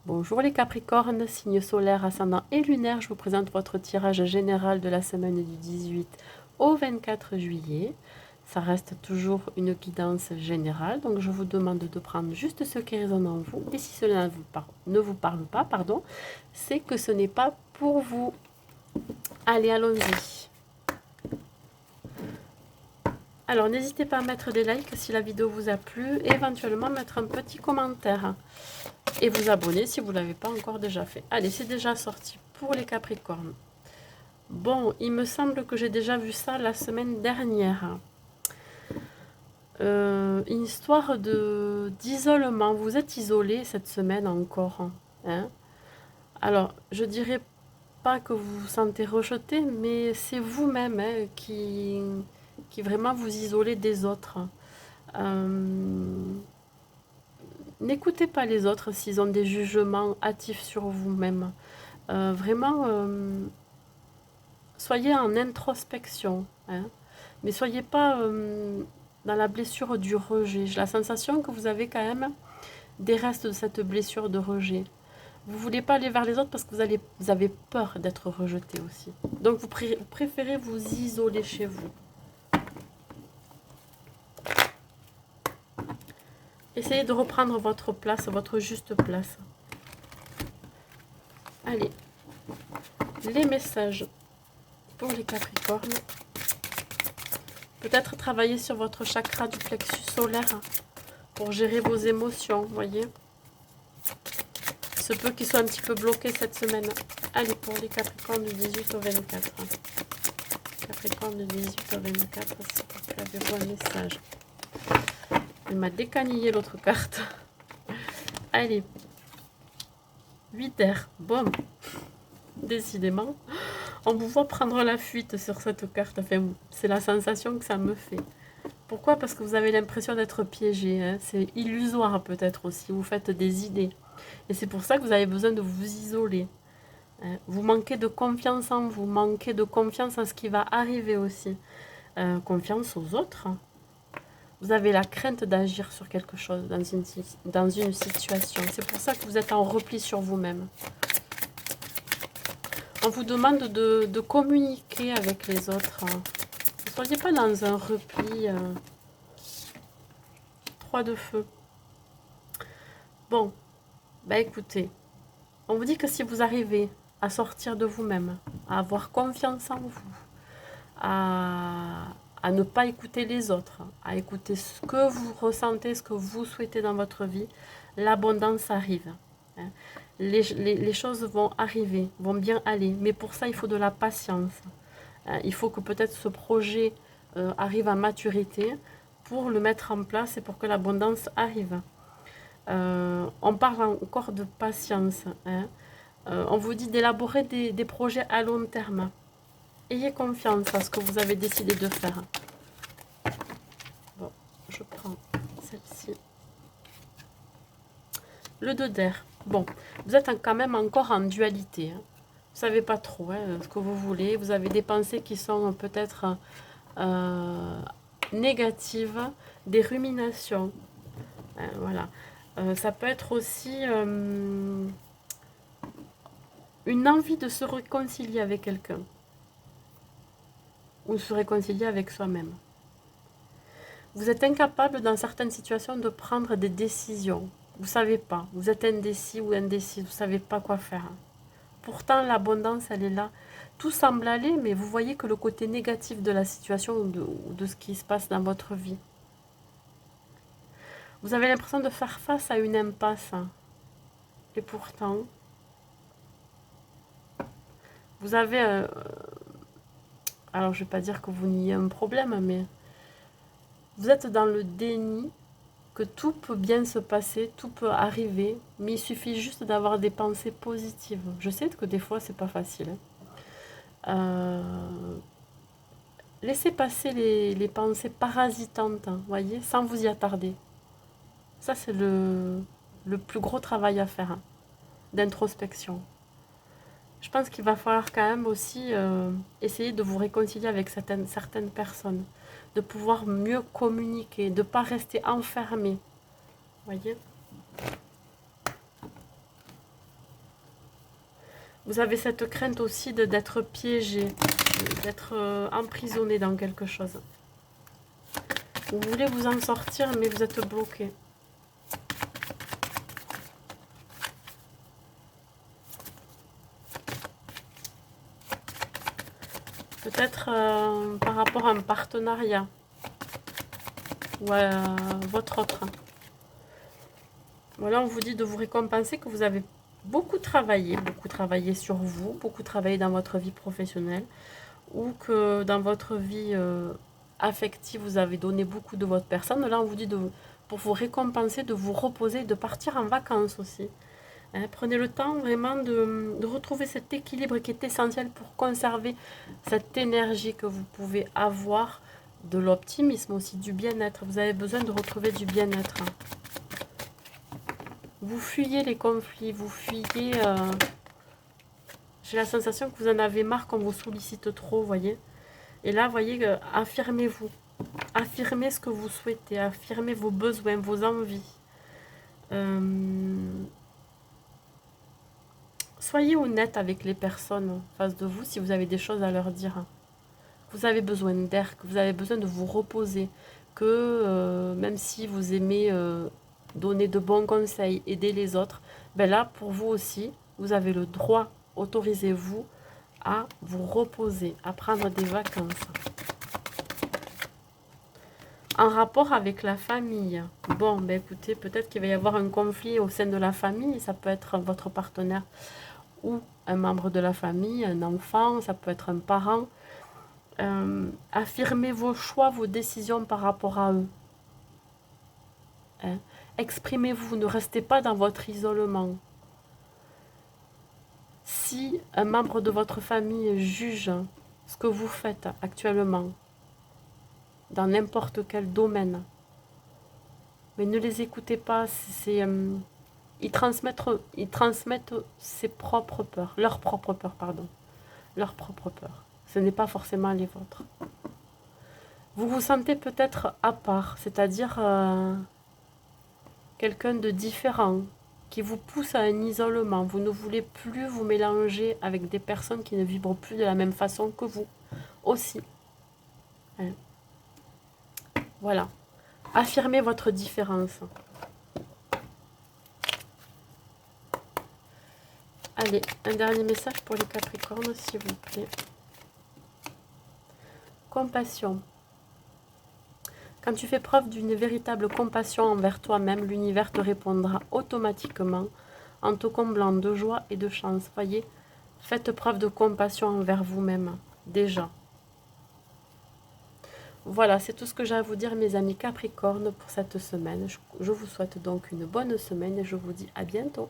Bonjour les Capricornes, signe solaire, ascendant et lunaire, je vous présente votre tirage général de la semaine du 18 au 24 juillet. Ça reste toujours une guidance générale, donc je vous demande de prendre juste ce qui résonne en vous. Et si cela ne vous parle pas, c'est que ce n'est pas pour vous. Allez, allons-y. Alors, n'hésitez pas à mettre des likes si la vidéo vous a plu et éventuellement mettre un petit commentaire. Et vous abonner si vous ne l'avez pas encore déjà fait. Allez, c'est déjà sorti pour les Capricornes. Bon, il me semble que j'ai déjà vu ça la semaine dernière. Une histoire d'isolement. Vous êtes isolé cette semaine encore. Hein? Alors, je dirais pas que vous vous sentez rejeté, mais c'est vous-même qui vraiment vous isolez des autres. N'écoutez pas les autres s'ils ont des jugements hâtifs sur vous-même. Vraiment, soyez en introspection, hein, mais soyez pas dans la blessure du rejet. J'ai la sensation que vous avez quand même des restes de cette blessure de rejet. Vous voulez pas aller vers les autres parce que vous avez peur d'être rejeté aussi. Donc vous préférez vous isoler chez vous. Essayez de reprendre votre place, votre juste place. Allez, les messages pour les Capricornes. Peut-être travailler sur votre chakra du plexus solaire pour gérer vos émotions, voyez. Se peut qu'il soit un petit peu bloqué cette semaine. Allez, pour les Capricornes du 18 au 24. Capricorne du 18 au 24, s'il vous plaît, avez-vous un message? Il m'a décanillé l'autre carte. Allez. 8 d'air. Bon. Décidément, on vous voit prendre la fuite sur cette carte. Enfin, c'est la sensation que ça me fait. Pourquoi? Parce que vous avez l'impression d'être piégé. Hein. C'est illusoire peut-être aussi. Vous faites des idées. Et c'est pour ça que vous avez besoin de vous isoler. Hein. Vous manquez de confiance en vous. Manquez de confiance en ce qui va arriver aussi. Confiance aux autres. Vous avez la crainte d'agir sur quelque chose, dans une situation. C'est pour ça que vous êtes en repli sur vous-même. On vous demande de communiquer avec les autres. Ne soyez pas dans un repli. 3 de feu. Bon, bah écoutez, on vous dit que si vous arrivez à sortir de vous-même, à avoir confiance en vous, à ne pas écouter les autres, à écouter ce que vous ressentez, ce que vous souhaitez dans votre vie, l'abondance arrive. Hein. Les choses vont arriver, vont bien aller, mais pour ça, il faut de la patience. Hein. Il faut que peut-être ce projet arrive à maturité pour le mettre en place et pour que l'abondance arrive. On parle encore de patience. Hein. On vous dit d'élaborer des projets à long terme. Ayez confiance à ce que vous avez décidé de faire. Bon, je prends celle-ci. Le 2 d'air. Bon, vous êtes quand même encore en dualité. Hein. Vous ne savez pas trop ce que vous voulez. Vous avez des pensées qui sont peut-être négatives, des ruminations. Voilà. Ça peut être aussi une envie de se réconcilier avec quelqu'un. Ou se réconcilier avec soi-même. Vous êtes incapable dans certaines situations de prendre des décisions. Vous ne savez pas. Vous êtes indécis ou indécis. Vous ne savez pas quoi faire. Pourtant, l'abondance, elle est là. Tout semble aller, mais vous voyez que le côté négatif de la situation ou de ce qui se passe dans votre vie. Vous avez l'impression de faire face à une impasse. Et pourtant, vous avez... alors, je ne vais pas dire que vous niez un problème, mais vous êtes dans le déni que tout peut bien se passer, tout peut arriver, mais il suffit juste d'avoir des pensées positives. Je sais que des fois, c'est pas facile. Laissez passer les pensées parasitantes, voyez, sans vous y attarder. Ça, c'est le plus gros travail à faire, d'introspection. Je pense qu'il va falloir quand même aussi essayer de vous réconcilier avec certaines personnes, de pouvoir mieux communiquer, de ne pas rester enfermé. Voyez. Vous avez cette crainte aussi d'être piégé, d'être emprisonné dans quelque chose. Vous voulez vous en sortir, mais vous êtes bloqué. Peut-être par rapport à un partenariat ou à votre autre. Voilà, on vous dit de vous récompenser, que vous avez beaucoup travaillé sur vous, beaucoup travaillé dans votre vie professionnelle, ou que dans votre vie affective, vous avez donné beaucoup de votre personne. Là, on vous dit pour vous récompenser, de vous reposer, de partir en vacances aussi. Hein, prenez le temps vraiment de retrouver cet équilibre qui est essentiel pour conserver cette énergie que vous pouvez avoir, de l'optimisme aussi, du bien-être. Vous avez besoin de retrouver du bien-être. Vous fuyez les conflits, vous fuyez... J'ai la sensation que vous en avez marre qu'on vous sollicite trop, vous voyez. Et là, vous voyez, affirmez-vous. Affirmez ce que vous souhaitez, affirmez vos besoins, vos envies. Soyez honnête avec les personnes en face de vous si vous avez des choses à leur dire. Vous avez besoin d'air, que vous avez besoin de vous reposer, que même si vous aimez donner de bons conseils, aider les autres, ben là, pour vous aussi, vous avez le droit, autorisez-vous à vous reposer, à prendre des vacances. En rapport avec la famille, bon, ben écoutez, peut-être qu'il va y avoir un conflit au sein de la famille, ça peut être votre partenaire ou un membre de la famille, un enfant, ça peut être un parent. Affirmez vos choix, vos décisions par rapport à eux. Hein? Exprimez-vous, ne restez pas dans votre isolement. Si un membre de votre famille juge ce que vous faites actuellement, dans n'importe quel domaine, mais ne les écoutez pas, ils transmettent ses propres peurs, leurs propres peurs, pardon, leurs propres peurs. Ce n'est pas forcément les vôtres. Vous vous sentez peut-être à part, c'est-à-dire quelqu'un de différent, qui vous pousse à un isolement. Vous ne voulez plus vous mélanger avec des personnes qui ne vibrent plus de la même façon que vous aussi. Hein. Voilà. Affirmez votre différence. Allez, un dernier message pour les Capricornes, s'il vous plaît. Compassion. Quand tu fais preuve d'une véritable compassion envers toi-même, l'univers te répondra automatiquement en te comblant de joie et de chance. Voyez, faites preuve de compassion envers vous-même, déjà. Voilà, c'est tout ce que j'ai à vous dire, mes amis Capricornes, pour cette semaine. Je vous souhaite donc une bonne semaine et je vous dis à bientôt.